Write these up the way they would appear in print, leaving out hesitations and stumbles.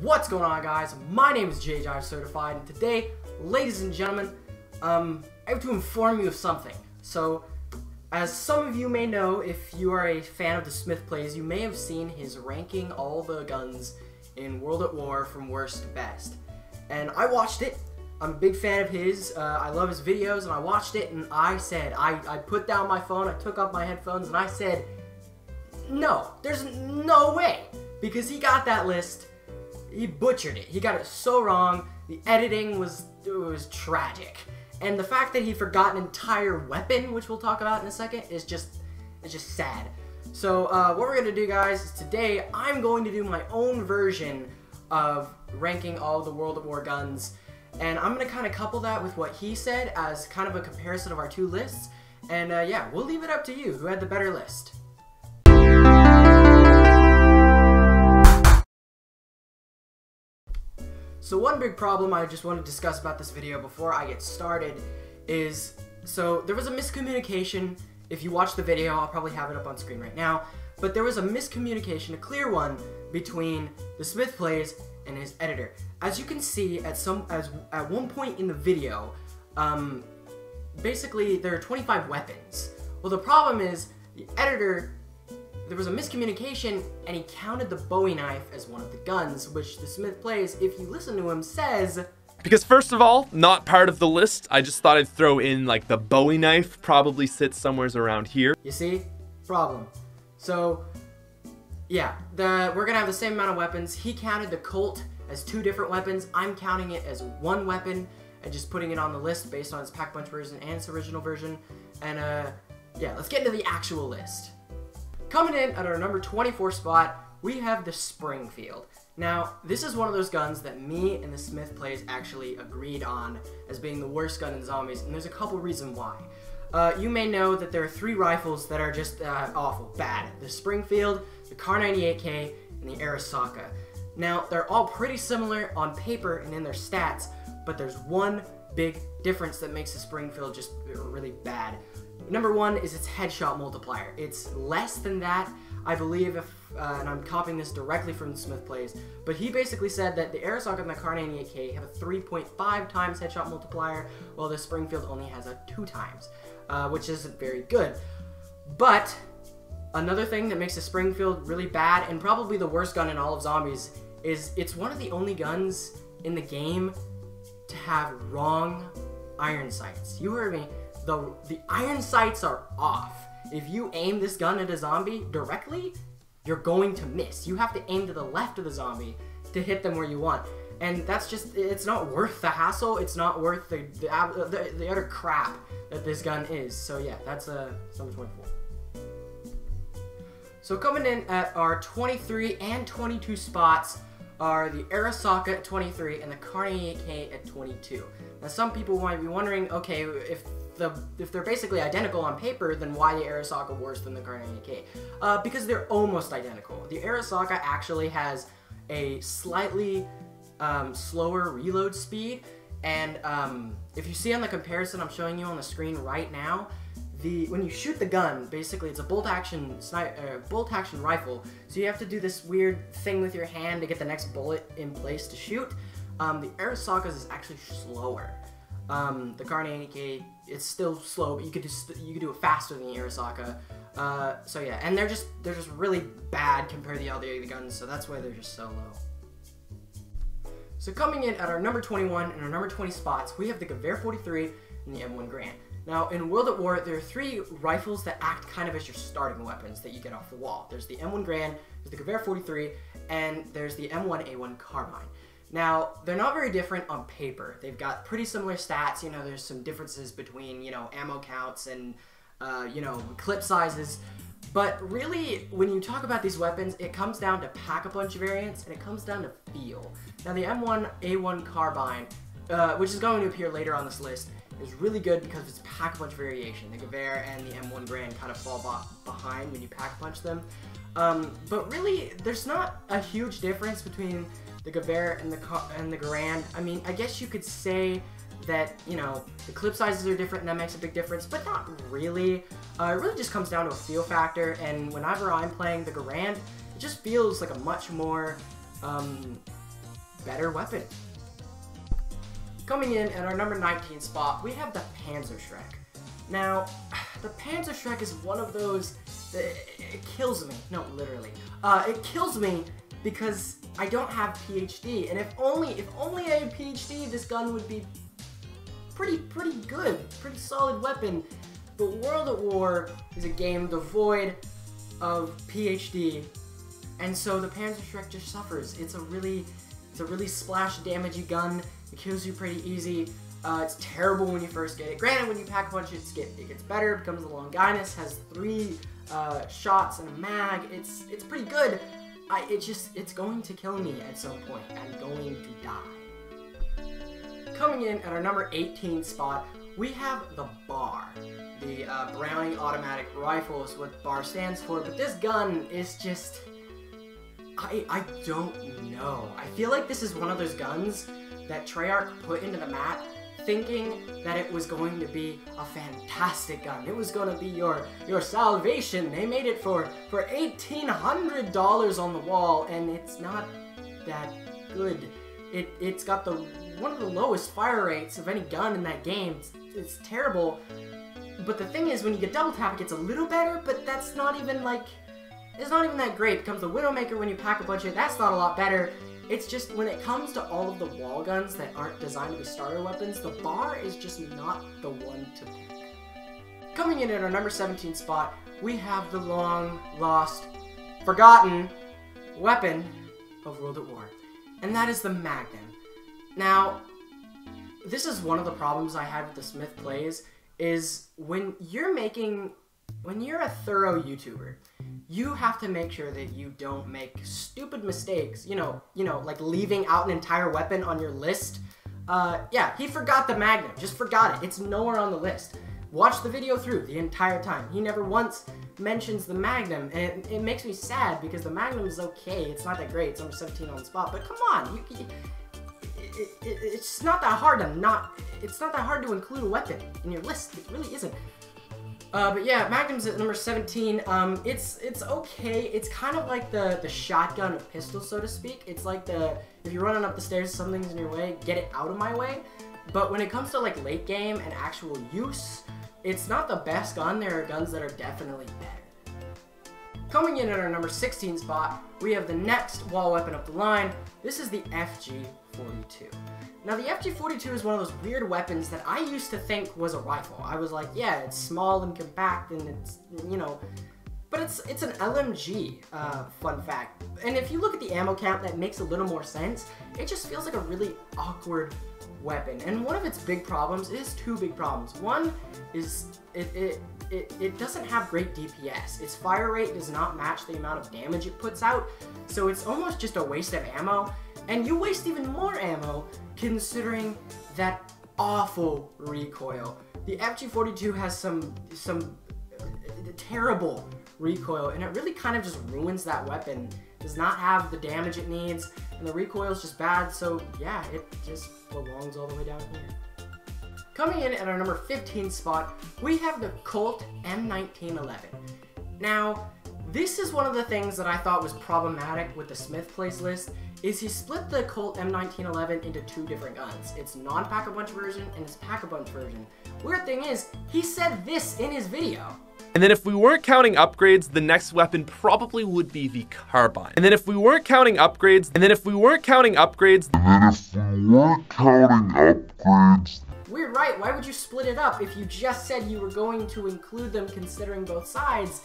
What's going on, guys? My name is JJive Certified, and today, ladies and gentlemen, I have to inform you of something. So, as some of you may know, if you are a fan of ThSmithPlays, you may have seen his ranking all the guns in World at War from worst to best. And I watched it. I'm a big fan of his. I love his videos, and I watched it, and I said, I put down my phone, I took off my headphones, and I said, no, there's no way. Because he got that list, he butchered it. He got it so wrong. The editing was tragic. And the fact that he forgot an entire weapon, which we'll talk about in a second, is just sad. So what we're going to do, guys, is today I'm going to do my own version of ranking all the World at War guns. And I'm going to kind of couple that with what he said as kind of a comparison of our two lists. And yeah, we'll leave it up to you. Who had the better list? So one big problem I just want to discuss about this video before I get started is, so there was a miscommunication. If you watch the video, I'll probably have it up on screen right now, but there was a miscommunication, a clear one, between ThSmithPlays and his editor. As you can see, at one point in the video, basically there are 25 weapons. Well, the problem is the editor, there was a miscommunication, and he counted the Bowie knife as one of the guns, which ThSmithPlays, if you listen to him, says... Because first of all, not part of the list. I just thought I'd throw in, like, the Bowie knife probably sits somewhere around here. You see? Problem. So, yeah, we're gonna have the same amount of weapons. He counted the Colt as 2 different weapons. I'm counting it as 1 weapon and just putting it on the list based on its pack punch version and its original version. And, yeah, let's get into the actual list. Coming in at our number 24 spot, we have the Springfield. Now, this is one of those guns that me and ThSmithPlays actually agreed on as being the worst gun in zombies, and there's a couple reasons why. You may know that there are 3 rifles that are just awful, bad. The Springfield, the Kar98K, and the Arasaka. Now, they're all pretty similar on paper and in their stats, but there's one big difference that makes the Springfield just really bad. Number 1 is its headshot multiplier. It's less than that, I believe, and I'm copying this directly from ThSmithPlays, but he basically said that the Arasaka and the Kar98K have a 3.5 times headshot multiplier, while the Springfield only has a 2 times, which isn't very good. But another thing that makes the Springfield really bad, and probably the worst gun in all of zombies, is it's one of the only guns in the game to have wrong iron sights. You heard me. The iron sights are off. If you aim this gun at a zombie directly, you're going to miss. You have to aim to the left of the zombie to hit them where you want. And that's just, it's not worth the hassle. It's not worth the utter crap that this gun is. So yeah, that's number 24. So coming in at our 23 and 22 spots are the Arasaka at 23 and the Kar98K at 22. Now some people might be wondering, okay, if they're basically identical on paper, then why the Arasaka worse than the Kar98K? Because they're almost identical. The Arasaka actually has a slightly slower reload speed, and if you see on the comparison I'm showing you on the screen right now, when you shoot the gun, basically it's a bolt action rifle, so you have to do this weird thing with your hand to get the next bullet in place to shoot. The Arasaka's is actually slower. The Kar98K, it's still slow, but you could do it faster than the Arasaka. So yeah, and they're just really bad compared to the other guns, so that's why they're just so low. So coming in at our number 21 and our number 20 spots, we have the Gewehr 43 and the M1 Garand. Now, in World at War, there are 3 rifles that act kind of as your starting weapons that you get off the wall. There's the M1 Garand, there's the Gewehr 43, and there's the M1a1 Carbine. Now, they're not very different on paper. They've got pretty similar stats. You know, there's some differences between, you know, ammo counts and, you know, clip sizes. But really, when you talk about these weapons, it comes down to pack-a-punch variants, and it comes down to feel. Now, the M1a1 Carbine, which is going to appear later on this list, is really good because of its pack-a-punch variation. The Gewehr and the M1 Garand kind of fall behind when you pack-punch them. But really, there's not a huge difference between the Gewehr and the Garand. I mean, I guess you could say that, you know, the clip sizes are different and that makes a big difference, but not really. It really just comes down to a feel factor, and whenever I'm playing the Garand, it just feels like a much more better weapon. Coming in at our number 19 spot, we have the Panzerschreck. Now, the Panzerschreck is one of those that it kills me. No, literally. It kills me because I don't have PhD, and if only I had PhD, this gun would be pretty good, pretty solid weapon. But World at War is a game devoid of PhD, and so the Panzerschreck just suffers. It's a really splash damagey gun. It kills you pretty easy. It's terrible when you first get it. Granted, when you pack a punch, it gets better. It becomes a Longinus, has 3 shots and a mag. It's pretty good. It's going to kill me at some point. I'm going to die. Coming in at our number 18 spot, we have the BAR. The Browning Automatic Rifle is what BAR stands for, but this gun is just... I don't know. I feel like this is one of those guns that Treyarch put into the mat thinking that it was going to be a fantastic gun. It was going to be your salvation. They made it for $1,800 on the wall, and it's not that good. It's got one of the lowest fire rates of any gun in that game. It's terrible. But the thing is, when you get double tap, it gets a little better, but that's not even like... It's not even that great. It becomes the Widowmaker when you pack a bunch of it. That's not a lot better. It's just when it comes to all of the wall guns that aren't designed to be starter weapons, the BAR is just not the one to pick. Coming in at our number 17 spot, we have the long lost, forgotten weapon of World at War, and that is the Magnum. Now, this is one of the problems I had with the ThSmithPlays, is when you're a thorough YouTuber, you have to make sure that you don't make stupid mistakes, you know, like leaving out an entire weapon on your list. Yeah, he forgot the Magnum, just forgot it. It's nowhere on the list. Watch the video through the entire time. He never once mentions the Magnum, and it makes me sad because the Magnum is okay. It's not that great. It's number 17 on the spot, but come on, it's not that hard to include a weapon in your list. It really isn't. But yeah, Magnum's at number 17. It's okay. It's kind of like the shotgun of pistol, so to speak. It's like if you're running up the stairs, something's in your way, get it out of my way. But when it comes to like late game and actual use, it's not the best gun. There are guns that are definitely better. Coming in at our number 16 spot, we have the next wall weapon up the line. This is the FG42. Now, the FG42 is one of those weird weapons that I used to think was a rifle. I was like, yeah, it's small and compact, and it's, but it's an LMG, fun fact. And if you look at the ammo count, that makes a little more sense. It just feels like a really awkward weapon. And one of its big problems is 2 big problems. One is it doesn't have great DPS. Its fire rate does not match the amount of damage it puts out, so it's almost just a waste of ammo. And you waste even more ammo considering that awful recoil. The FG42 has some terrible recoil, and it really kind of just ruins that weapon. It does not have the damage it needs, and the recoil is just bad, so yeah, it just belongs all the way down here. Coming in at our number 15 spot, we have the Colt M1911. Now, this is one of the things that I thought was problematic with the ThSmithPlays list, is he split the Colt M1911 into 2 different guns. Its non-pack-a-punch version and its pack-a-punch version. Weird thing is, he said this in his video. And then if we weren't counting upgrades, the next weapon probably would be the Carbine. And then if we weren't counting upgrades, Weird, right? Why would you split it up if you just said you were going to include them considering both sides?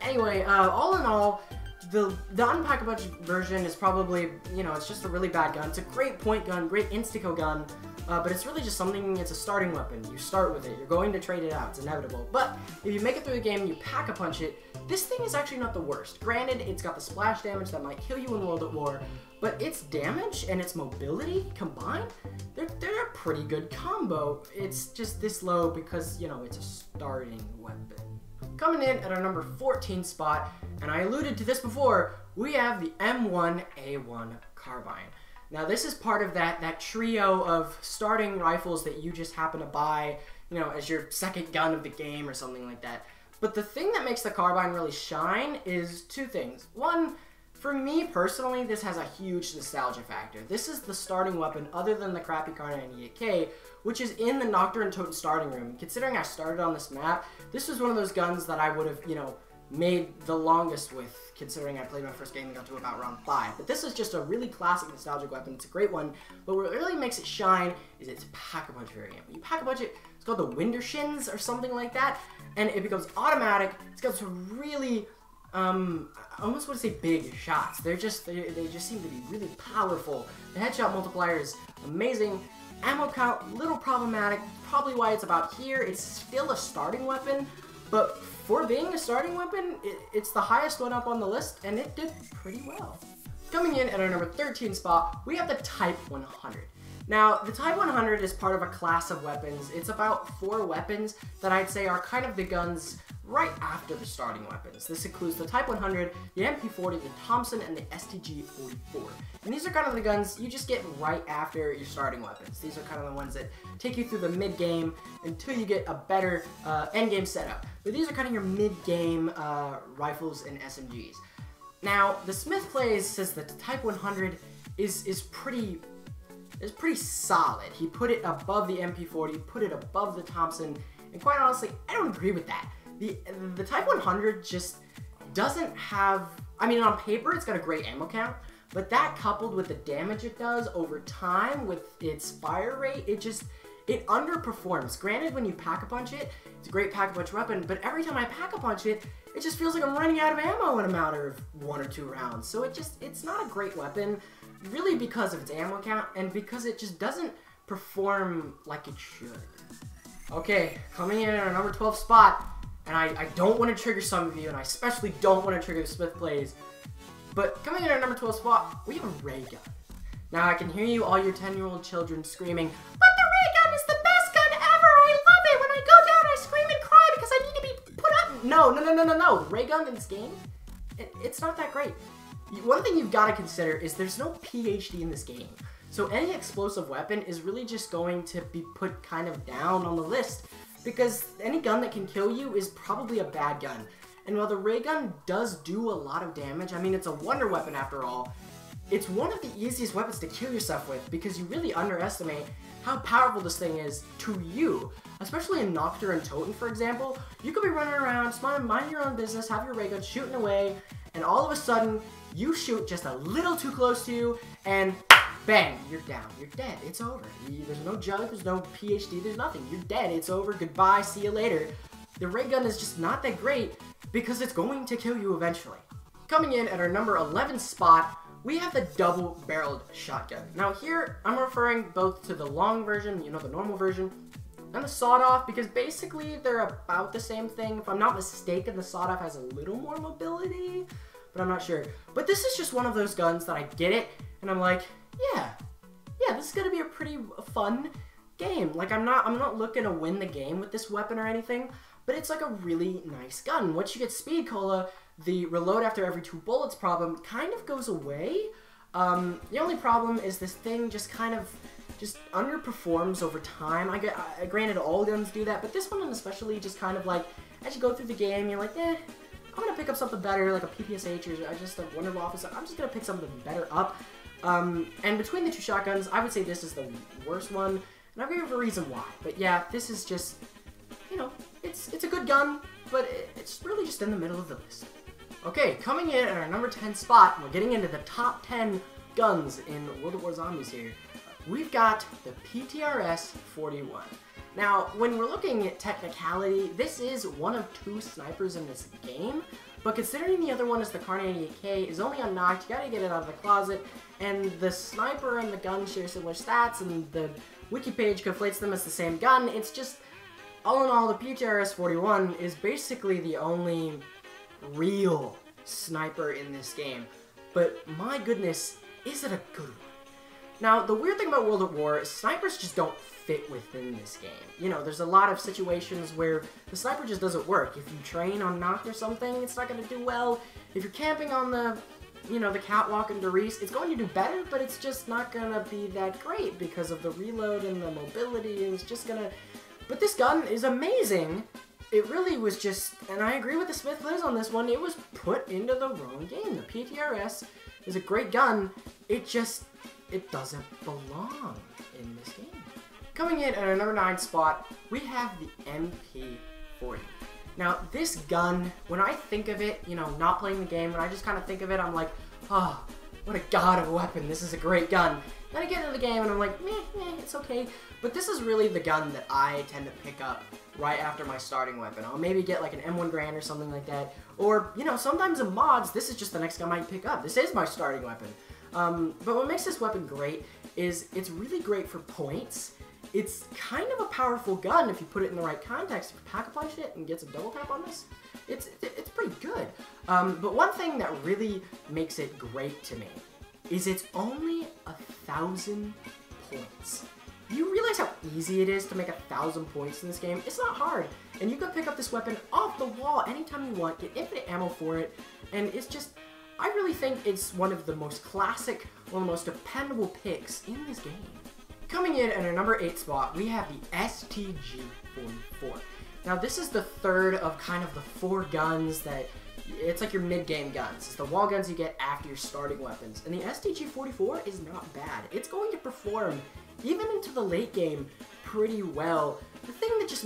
Anyway, all in all, the Unpack-a-Punch version is probably, it's just a really bad gun. It's a great point gun, great insta-kill gun, but it's really just something, it's a starting weapon. You start with it, you're going to trade it out, it's inevitable. But if you make it through the game and you pack-a-punch it, this thing is actually not the worst. Granted, it's got the splash damage that might kill you in World at War, but its damage and its mobility combined, they're a pretty good combo. It's just this low because, it's a starting weapon. Coming in at our number 14 spot, and I alluded to this before, we have the M1a1 Carbine. Now this is part of that trio of starting rifles that you just happen to buy, as your second gun of the game or something like that. But the thing that makes the Carbine really shine is 2 things. One, For me personally, this has a huge nostalgia factor. This is the starting weapon other than the crappy Carnage Dgq, which is in the Nocturne Toten starting room. Considering I started on this map, this was one of those guns that I would have, you know, made the longest with, considering I played my first game and got to about round 5. But this is just a really classic nostalgic weapon. It's a great one, but what really makes it shine is its Pack-a-Punch variant. When you Pack-a-Punch it, it's called the Wundershins or something like that, and it becomes automatic. It's got some really, I almost want to say big shots. They just seem to be really powerful. The headshot multiplier is amazing. Ammo count, little problematic, probably why it's about here. It's still a starting weapon, but for being a starting weapon, it's the highest one up on the list, and it did pretty well. Coming in at our number 13 spot, we have the Type 100. Now, the Type 100 is part of a class of weapons. It's about 4 weapons that I'd say are kind of the guns right after the starting weapons. This includes the Type 100, the MP40, the Thompson, and the STG-44. And these are kind of the guns you just get right after your starting weapons. These are kind of the ones that take you through the mid-game until you get a better end-game setup. But these are kind of your mid-game rifles and SMGs. Now, ThSmithPlays says that the Type 100 is pretty solid. He put it above the MP40, put it above the Thompson, and quite honestly, I don't agree with that. The Type 100 just doesn't have, I mean, on paper it's got a great ammo count, but that coupled with the damage it does over time with its fire rate, it underperforms. Granted, when you Pack-a-Punch it, it's a great Pack-a-Punch weapon, but every time I Pack-a-Punch it, it just feels like I'm running out of ammo in a matter of 1 or 2 rounds. So it's not a great weapon, really because of its ammo count, and because it just doesn't perform like it should. Okay, coming in at our number 12 spot, and I don't want to trigger some of you, and I especially don't want to trigger ThSmithPlays, but coming in at our number 12 spot, we have a Raygun. Now, I can hear you, all your 10-year-old children, screaming, "But the Raygun is the best gun ever! I love it! When I go down, I scream and cry because I need to be put up!" No. The Raygun in this game, it's not that great. One thing you've got to consider is there's no PhD in this game. So any explosive weapon is really just going to be put kind of down on the list, because any gun that can kill you is probably a bad gun. And while the Raygun does do a lot of damage, I mean, it's a wonder weapon after all, it's one of the easiest weapons to kill yourself with, because you really underestimate how powerful this thing is to you. Especially in Nocturne Toten, for example, you could be running around, mind your own business, have your Raygun shooting away, and all of a sudden, you shoot just a little too close to you, and bang, you're down, you're dead, it's over. There's no jug, there's no PhD, there's nothing. You're dead, it's over, goodbye, see you later. The Raygun is just not that great because it's going to kill you eventually. Coming in at our number 11 spot, we have the double-barreled shotgun. Now here, I'm referring both to the long version, you know, the normal version, and the sawed-off, because basically they're about the same thing. If I'm not mistaken, the sawed-off has a little more mobility, but I'm not sure. But this is just one of those guns that I get it, and I'm like, yeah, this is gonna be a pretty fun game. Like, I'm not looking to win the game with this weapon or anything, but it's like a really nice gun. Once you get Speed Cola, the reload after every 2 bullets problem kind of goes away. The only problem is this thing just kind of underperforms over time. Granted, all guns do that, but this one especially just kind of like, as you go through the game, you're like, I'm gonna pick up something better, like a PPSH or just a Wunderwaffe. I'm just gonna pick something better up. And between the 2 shotguns, I would say this is the worst one, and I'll give you a reason why. But yeah, this is just, you know, it's a good gun, but it's really just in the middle of the list. Okay, coming in at our number 10 spot, we're getting into the top 10 guns in World of War Zombies here. We've got the Ptr S41. Now, when we're looking at technicality, this is one of 2 snipers in this game, but considering the other one is the Carnage Dgq, is only unlocked, you gotta get it out of the closet, and the sniper and the gun share similar stats, and the wiki page conflates them as the same gun. It's just, all in all, the Ptr S41 is basically the only real sniper in this game. But my goodness, is it a good one? Now, the weird thing about World at War is snipers just don't fit within this game. You know, there's a lot of situations where the sniper just doesn't work. If you train on Noct or something, it's not going to do well. If you're camping on the, you know, the catwalk in Doris, it's going to do better, but it's just not going to be that great because of the reload and the mobility, and it's just going to... But this gun is amazing it really was just, and I agree with the ThSmithPlays on this one, it was put into the wrong game. The Ptr S is a great gun, it doesn't belong in this game. Coming in at our number 9 spot, we have the MP40. Now, this gun, when I think of it, you know, not playing the game, when I just kind of think of it, I'm like, oh, what a god of a weapon, this is a great gun. Then I get into the game and I'm like, meh, it's okay. But this is really the gun that I tend to pick up right after my starting weapon. I'll maybe get like an M1 Grand or something like that. Or, you know, sometimes in mods, this is just the next gun I pick up. This is my starting weapon. But what makes this weapon great is it's really great for points. It's kind of a powerful gun if you put it in the right context. If you pack-a-punch it and get some double tap on this, it's pretty good. But one thing that really makes it great to me is it's only 1,000 points. Do you realize how easy it is to make 1,000 points in this game? It's not hard, and you can pick up this weapon off the wall anytime you want, get infinite ammo for it, and it's just, I really think it's one of the most classic, one of the most dependable picks in this game. Coming in at our number 8 spot, we have the STG-44. Now this is the third of kind of the 4 guns that, it's like your mid-game guns. It's the wall guns you get after your starting weapons. And the STG-44 is not bad. It's going to perform, even into the late game, pretty well. The thing that just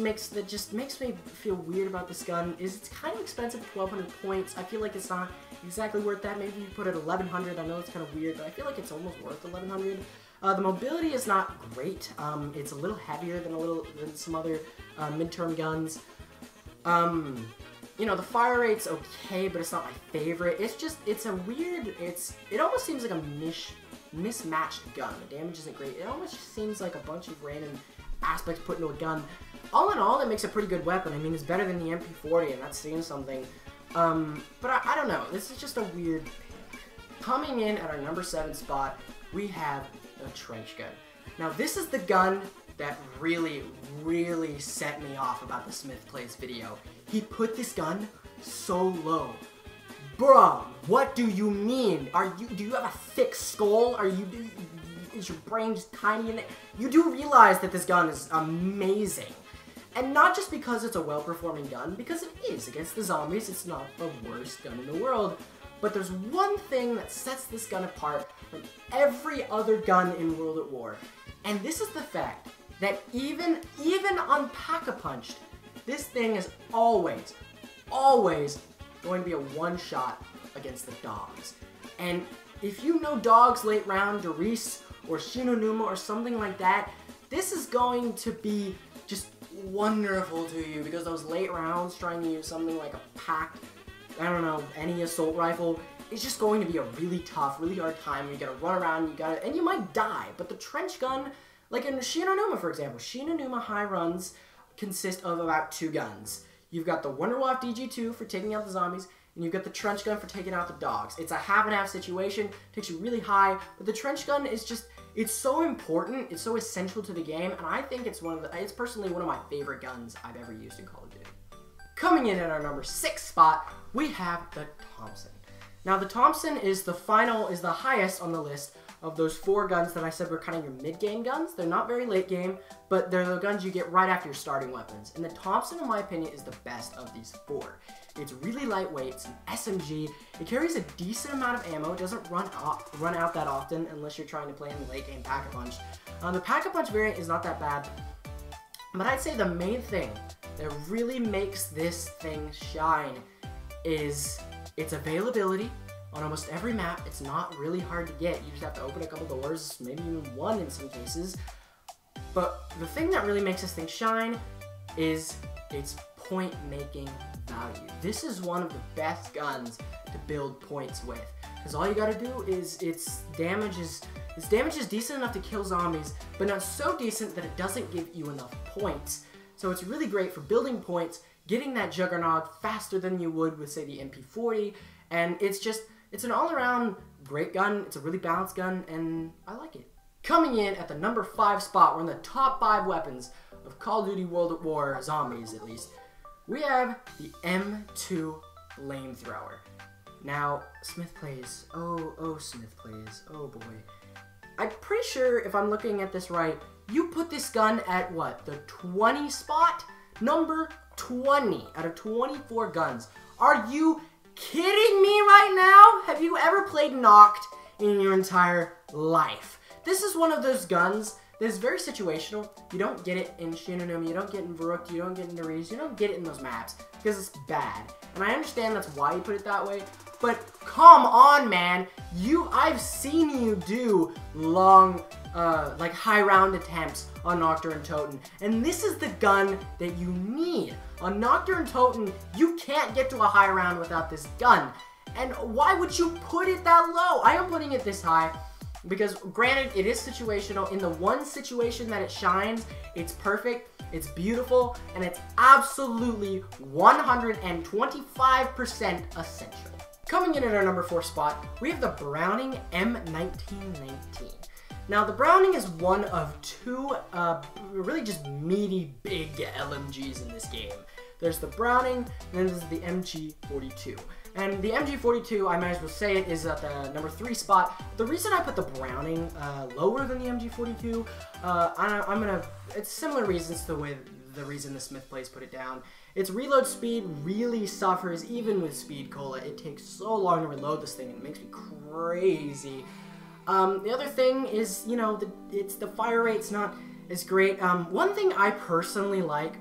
makes me feel weird about this gun is it's kind of expensive, 1,200 points. I feel like it's not exactly worth that. Maybe you put it at 1,100. I know it's kind of weird, but I feel like it's almost worth 1,100. The mobility is not great. It's a little heavier than some other midterm guns. You know, the fire rate's okay, but it's not my favorite. It's a weird, it almost seems like a mismatched gun. The damage isn't great. It almost seems like a bunch of random aspects put into a gun. All in all, that makes a pretty good weapon. I mean, it's better than the MP40, and that's saying something. But I don't know. This is just a weird pick. Coming in at our number 7 spot, we have a trench gun. Now, this is the gun that really, really set me off about the ThSmithPlays video. He put this gun so low. Bruh, what do you mean? Do you have a thick skull? Is your brain just tiny in it? You do realize that this gun is amazing. And not just because it's a well-performing gun, because it is. Against the zombies, it's not the worst gun in the world. But there's one thing that sets this gun apart from every other gun in World at War. And this is the fact that even on Pack-a-Punched, this thing is always going to be a one-shot against the dogs. And if you know dogs late round, Doris or Shinonuma or something like that, this is going to be just wonderful to you, because those late rounds trying to use something like a packed, I don't know, any assault rifle, is just going to be a really tough, really hard time. You gotta run around, and you might die. But the trench gun, like in Shinonuma, for example, Shinonuma high runs consist of about 2 guns. You've got the Wunderwaffe Dgq for taking out the zombies, and you've got the trench gun for taking out the dogs. It's a half and half situation, takes you really high, but the trench gun is just, it's so important, it's so essential to the game, and I think it's it's personally one of my favorite guns I've ever used in Call of Duty. Coming in at our number 6 spot, we have the Thompson. Now the Thompson is the highest on the list of those 4 guns that I said were kind of your mid-game guns. They're not very late game, but they're the guns you get right after your starting weapons. And the Thompson, in my opinion, is the best of these 4. It's really lightweight, it's an SMG, it carries a decent amount of ammo, it doesn't run out that often unless you're trying to play in the late game Pack-a-Punch. The Pack-a-Punch variant is not that bad, but I'd say the main thing that really makes this thing shine is its availability. On almost every map, it's not really hard to get. You just have to open a couple doors, maybe even 1 in some cases. But the thing that really makes this thing shine is its point-making value. This is one of the best guns to build points with, because all you gotta do is its damage is decent enough to kill zombies, but not so decent that it doesn't give you enough points. So it's really great for building points, getting that Juggernaut faster than you would with, say, the MP40, and it's an all-around great gun. It's a really balanced gun, and I like it. Coming in at the number 5 spot, we're in the top 5 weapons of Call of Duty World at War, zombies at least, we have the M2 flamethrower. Now, ThSmithPlays, oh ThSmithPlays, oh boy. I'm pretty sure, if I'm looking at this right, you put this gun at what, the 20 spot? Number 20 out of 24 guns. Are you kidding me right now? Have you ever played Noct in your entire life? This is one of those guns that is very situational. You don't get it in Shinonuma, you don't get it in Varuk, you don't get it in Darius, you don't get it in those maps because it's bad. And I understand that's why you put it that way, but come on, man. I've seen you do long, like high round attempts on Nocturne and Toten, and this is the gun that you need. On Nocturne and Toten, you can't get to a high round without this gun. And why would you put it that low? I am putting it this high because, granted, it is situational. In the one situation that it shines, it's perfect, it's beautiful, and it's absolutely 125% essential. Coming in at our number 4 spot, we have the Browning M1919. Now, the Browning is one of 2 really just meaty, big LMGs in this game. There's the Browning, and then there's the MG42. And the MG42, I might as well say it, is at the number 3 spot. The reason I put the Browning lower than the MG42, it's similar reasons to the reason ThSmithPlays put it down. Its reload speed really suffers, even with Speed Cola. It takes so long to reload this thing, and it makes me crazy. The other thing is, you know, the fire rate's not as great. One thing I personally like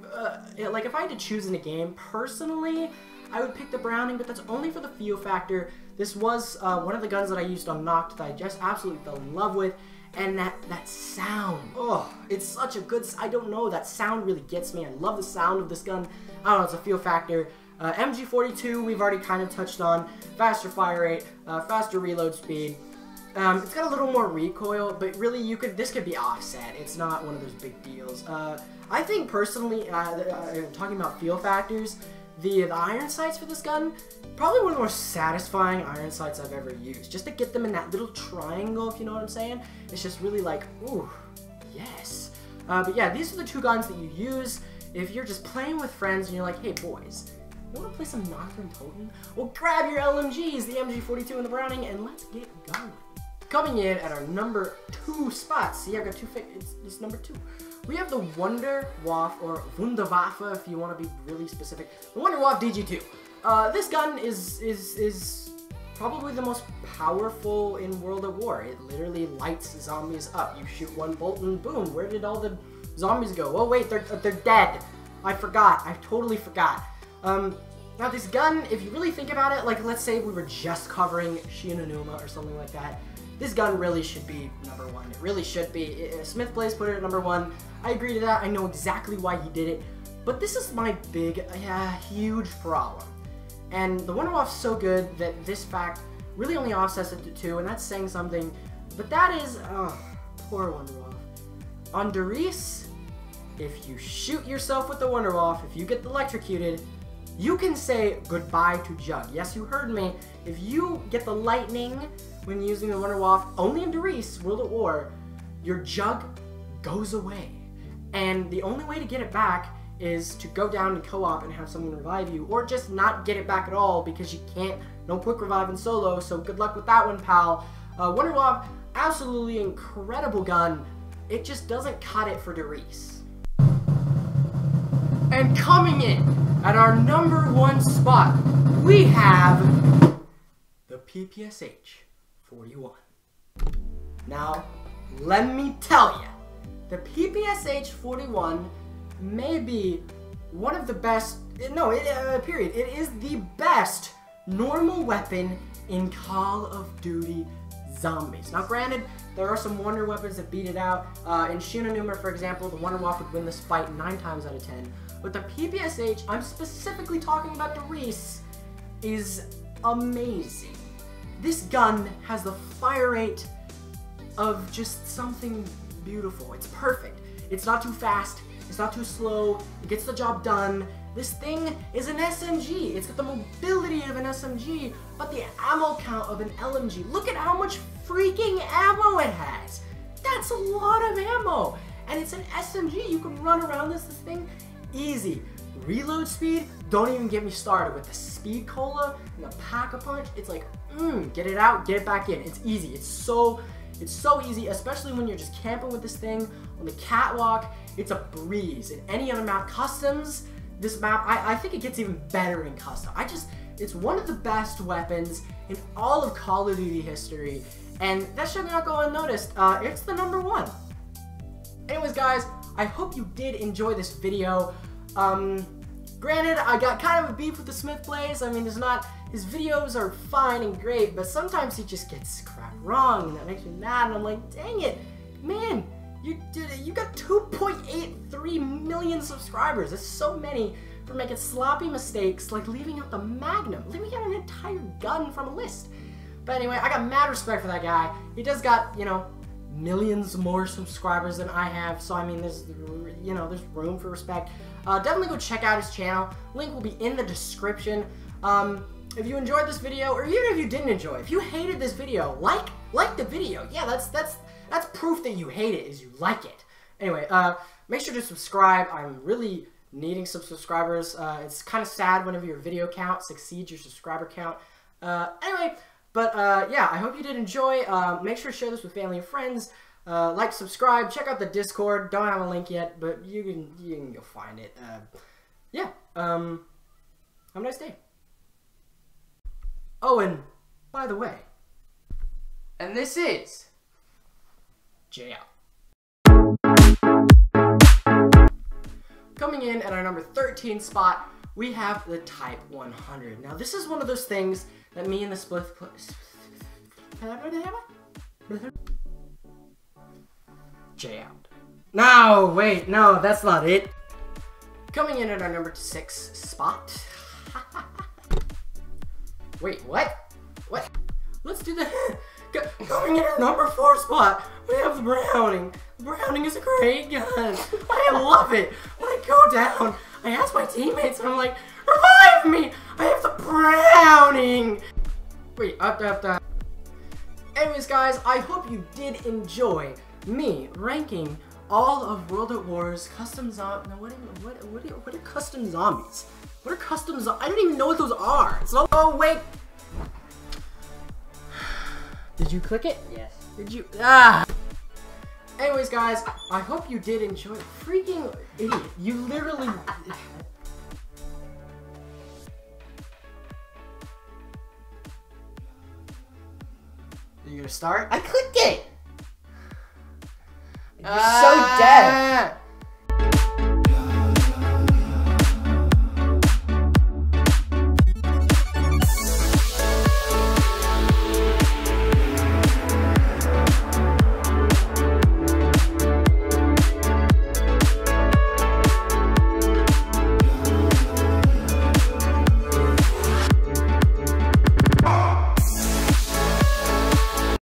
if I had to choose in a game, personally, I would pick the Browning, but that's only for the feel factor. This was one of the guns that I used on Noct that I just absolutely fell in love with, and that sound, oh, it's such a good, I don't know, that sound really gets me. I love the sound of this gun. I don't know, it's a feel factor. MG42, we've already kind of touched on. Faster fire rate, faster reload speed. It's got a little more recoil, but really this could be offset. It's not one of those big deals. I think personally, talking about feel factors, the iron sights for this gun, probably one of the most satisfying iron sights I've ever used. Just to get them in that little triangle, if you know what I'm saying. It's just really like, ooh, yes. But yeah, these are the 2 guns that you use if you're just playing with friends and you're like, hey boys, you want to play some Nocturne Toten? Well, grab your LMGs, the MG42 and the Browning, and let's get going. Coming in at our number 2 spot, see, I've got 2 it's number 2. We have the Wunderwaffe, or Wunderwaffe if you want to be really specific, the Wunderwaffe Dgq. This gun is probably the most powerful in World at War. It literally lights zombies up. You shoot one bolt and boom, where did all the zombies go? Oh wait, they're dead. I forgot. I totally forgot. Now this gun, if you really think about it, like let's say we were just covering Shinonuma or something like that, this gun really should be number 1. It really should be. ThSmithPlays put it at number 1. I agree to that. I know exactly why he did it. But this is my big, huge problem. And the Wunderwaffe's so good that this fact really only offsets it to 2, and that's saying something. But that is, poor Wunderwaffe. On Darius, if you shoot yourself with the Wunderwaffe, if you get electrocuted, you can say goodbye to Jug. Yes, you heard me. If you get the lightning when using the Wunderwaffe, only in Darius, World at War, your Jug goes away. And the only way to get it back is to go down and co-op and have someone revive you, or just not get it back at all because you can't, no quick revive in solo, so good luck with that one, pal. Wunderwaffe, absolutely incredible gun. It just doesn't cut it for Darius. And coming in at our number 1 spot, we have the Ppsh 41. Now, let me tell you, the Ppsh 41 may be one of the best, period. It is the best normal weapon in Call of Duty Zombies. Now granted, there are some wonder weapons that beat it out. In Shinonuma, for example, the Wunderwaffe would win this fight 9 times out of 10. But the Ppsh, I'm specifically talking about Darius, is amazing. This gun has the fire rate of just something beautiful. It's perfect. It's not too fast. It's not too slow. It gets the job done. This thing is an SMG. It's got the mobility of an SMG, but the ammo count of an LMG. Look at how much freaking ammo it has. That's a lot of ammo. And it's an SMG. You can run around this thing easy. Reload speed, don't even get me started with the speed cola and the pack-a-punch. It's like, get it out, get it back in. It's easy. It's so easy, especially when you're just camping with this thing on the catwalk. It's a breeze. In any other map, customs, this map, I think it gets even better in custom. It's one of the best weapons in all of Call of Duty history, and that should not go unnoticed. It's the #1. Anyways, guys, I hope you did enjoy this video. Granted, I got kind of a beef with ThSmithPlays. I mean, his videos are fine and great, but sometimes he just gets crap wrong, and that makes me mad, and I'm like, dang it, man, you got 2.83 million subscribers. That's so many for making sloppy mistakes like leaving out the Magnum, leaving out an entire gun from a list. But anyway, I got mad respect for that guy. He does got, you know, millions more subscribers than I have, so I mean, there's room for respect. Definitely go check out his channel. Link will be in the description. If you enjoyed this video, or even if you didn't enjoy it, if you hated this video, like the video. Yeah, that's proof that you hate it, is you like it. Anyway, make sure to subscribe. I'm really needing some subscribers. It's kind of sad whenever your video count exceeds your subscriber count. Anyway, but yeah, I hope you did enjoy. Make sure to share this with family and friends. Like, subscribe, check out the Discord. Don't have a link yet, but you can go find it. Yeah. Have a nice day. Oh, and by the way, and this is J out. Coming in at our number 13 spot, we have the Type 100. Now, this is one of those things that me and the SmithPlays. J out. No, wait, no, that's not it. Coming in at our number 6 spot. Wait, what? What? Let's do that. Coming in at our number 4 spot, we have the Browning. The Browning is a great gun. I love it. When I go down, I ask my teammates, and I'm like, revive me! I have the Browning! Wait, up. Anyways, guys, I hope you did enjoy me ranking all of World at War's custom zombies. What are custom zombies? What are custom zombies? I don't even know what those are. So, oh wait. Did you click it? Yes. Did you? Ah. Anyways, guys, I hope you did enjoy. Freaking idiot! You literally. You gonna start? I clicked it! You're so dead!